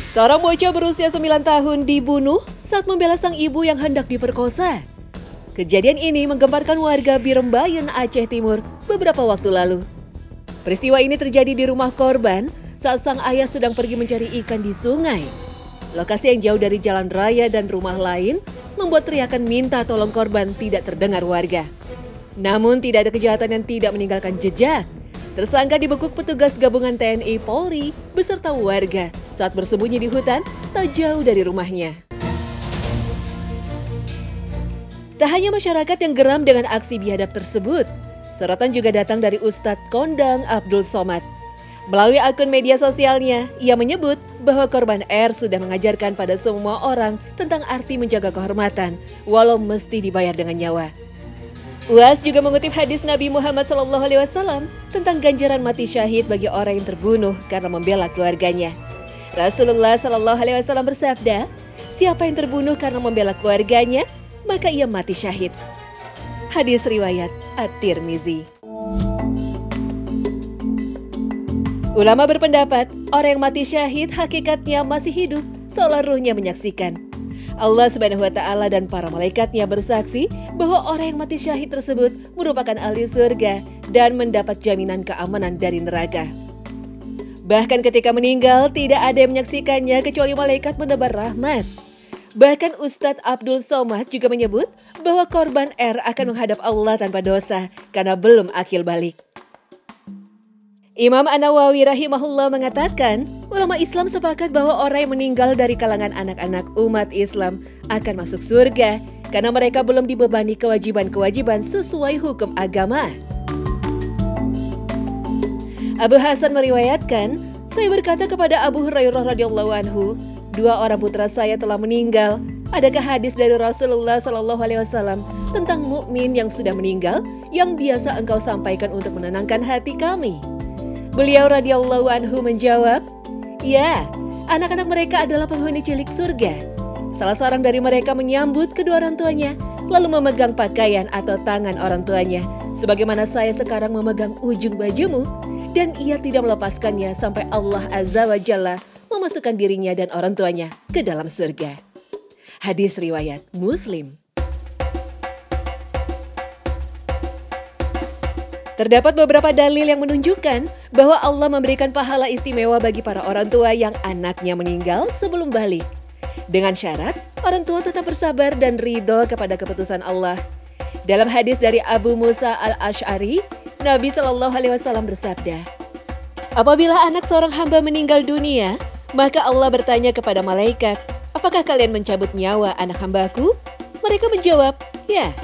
Seorang bocah berusia 9 tahun dibunuh saat membela sang ibu yang hendak diperkosa. Kejadian ini menggemparkan warga Birembayan, Aceh Timur beberapa waktu lalu. Peristiwa ini terjadi di rumah korban saat sang ayah sedang pergi mencari ikan di sungai. Lokasi yang jauh dari jalan raya dan rumah lain membuat teriakan minta tolong korban tidak terdengar warga. Namun tidak ada kejahatan yang tidak meninggalkan jejak. Tersangka dibekuk petugas gabungan TNI Polri beserta warga saat bersembunyi di hutan tak jauh dari rumahnya. Tak hanya masyarakat yang geram dengan aksi biadab tersebut, sorotan juga datang dari Ustadz Kondang Abdul Somad. Melalui akun media sosialnya, ia menyebut bahwa korban R sudah mengajarkan pada semua orang tentang arti menjaga kehormatan, walau mesti dibayar dengan nyawa. UAS juga mengutip hadis Nabi Muhammad SAW tentang ganjaran mati syahid bagi orang yang terbunuh karena membela keluarganya. Rasulullah SAW bersabda, siapa yang terbunuh karena membela keluarganya, maka ia mati syahid. Hadis riwayat At-Tirmizi. Ulama berpendapat, orang yang mati syahid hakikatnya masih hidup seolah ruhnya menyaksikan. Allah Subhanahu wa Ta'ala dan para malaikatnya bersaksi bahwa orang yang mati syahid tersebut merupakan ahli surga dan mendapat jaminan keamanan dari neraka. Bahkan ketika meninggal, tidak ada yang menyaksikannya kecuali malaikat menebar rahmat. Bahkan Ustadz Abdul Somad juga menyebut bahwa korban R akan menghadap Allah tanpa dosa karena belum akil balik. Imam An-Nawawi rahimahullah mengatakan, ulama Islam sepakat bahwa orang yang meninggal dari kalangan anak-anak umat Islam akan masuk surga karena mereka belum dibebani kewajiban-kewajiban sesuai hukum agama. Abu Hasan meriwayatkan, saya berkata kepada Abu Hurairah radhiyallahu anhu, 2 orang putra saya telah meninggal. Adakah hadis dari Rasulullah SAW tentang mukmin yang sudah meninggal yang biasa engkau sampaikan untuk menenangkan hati kami? Beliau radhiyallahu anhu menjawab, ya, anak-anak mereka adalah penghuni cilik surga. Salah seorang dari mereka menyambut kedua orang tuanya, lalu memegang pakaian atau tangan orang tuanya, sebagaimana saya sekarang memegang ujung bajumu, dan ia tidak melepaskannya sampai Allah Azza wa Jalla memasukkan dirinya dan orang tuanya ke dalam surga. Hadis riwayat Muslim. Terdapat beberapa dalil yang menunjukkan bahwa Allah memberikan pahala istimewa bagi para orang tua yang anaknya meninggal sebelum balik. Dengan syarat, orang tua tetap bersabar dan ridho kepada keputusan Allah. Dalam hadis dari Abu Musa al-Ash'ari, Nabi SAW bersabda, apabila anak seorang hamba meninggal dunia, maka Allah bertanya kepada malaikat, apakah kalian mencabut nyawa anak hambaku? Mereka menjawab, ya.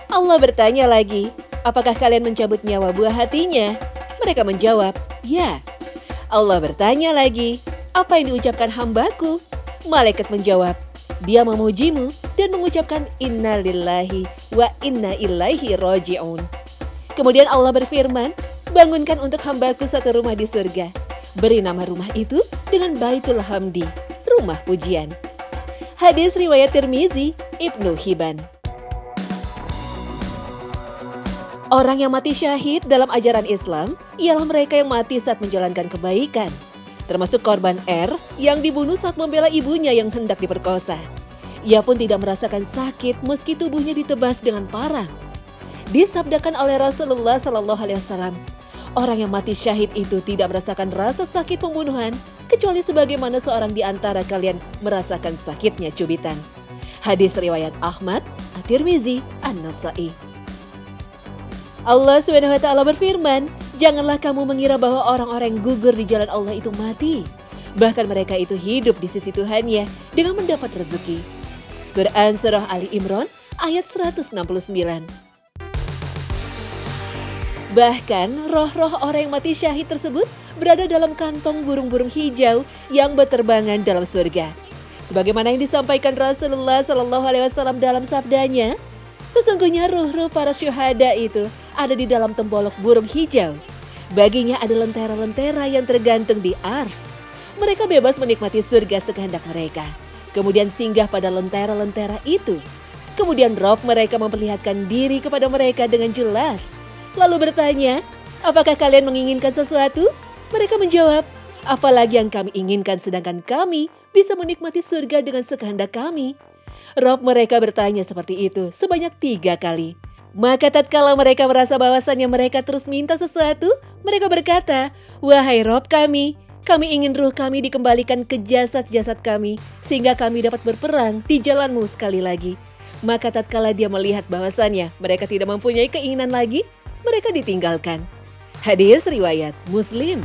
Allah bertanya lagi, apakah kalian mencabut nyawa buah hatinya? Mereka menjawab, ya. Allah bertanya lagi, apa yang diucapkan hambaku? Malaikat menjawab, dia memujimu dan mengucapkan inna lillahi wa inna ilaihi roji'un. Kemudian Allah berfirman, bangunkan untuk hambaku satu rumah di surga. Beri nama rumah itu dengan Baitul Hamdi, rumah pujian. Hadis riwayat Tirmizi, Ibnu Hibban. Orang yang mati syahid dalam ajaran Islam ialah mereka yang mati saat menjalankan kebaikan, termasuk korban R yang dibunuh saat membela ibunya yang hendak diperkosa. Ia pun tidak merasakan sakit meski tubuhnya ditebas dengan parang. Disabdakan oleh Rasulullah SAW, orang yang mati syahid itu tidak merasakan rasa sakit pembunuhan kecuali sebagaimana seorang di antara kalian merasakan sakitnya cubitan. Hadis riwayat Ahmad, At-Tirmizi, An-Nasa'i. Allah Subhanahu wa Ta'ala berfirman, janganlah kamu mengira bahwa orang-orang yang gugur di jalan Allah itu mati. Bahkan mereka itu hidup di sisi Tuhannya dengan mendapat rezeki. Quran Surah Ali Imran ayat 169. Bahkan roh-roh orang yang mati syahid tersebut berada dalam kantong burung-burung hijau yang berterbangan dalam surga. Sebagaimana yang disampaikan Rasulullah SAW dalam sabdanya, sesungguhnya ruh-ruh para syuhada itu ada di dalam tembolok burung hijau. Baginya ada lentera-lentera yang tergantung di ars. Mereka bebas menikmati surga sekehendak mereka. Kemudian singgah pada lentera-lentera itu. Kemudian roh mereka memperlihatkan diri kepada mereka dengan jelas. Lalu bertanya, apakah kalian menginginkan sesuatu? Mereka menjawab, Apalagi yang kami inginkan sedangkan kami bisa menikmati surga dengan sekehendak kami. Rob mereka bertanya seperti itu sebanyak 3 kali. Maka tatkala mereka merasa bahwasannya mereka terus minta sesuatu, mereka berkata, "Wahai Rob kami ingin ruh kami dikembalikan ke jasad-jasad kami, sehingga kami dapat berperang di jalan-Mu sekali lagi." Maka tatkala dia melihat bahwasannya mereka tidak mempunyai keinginan lagi, mereka ditinggalkan. Hadis riwayat Muslim.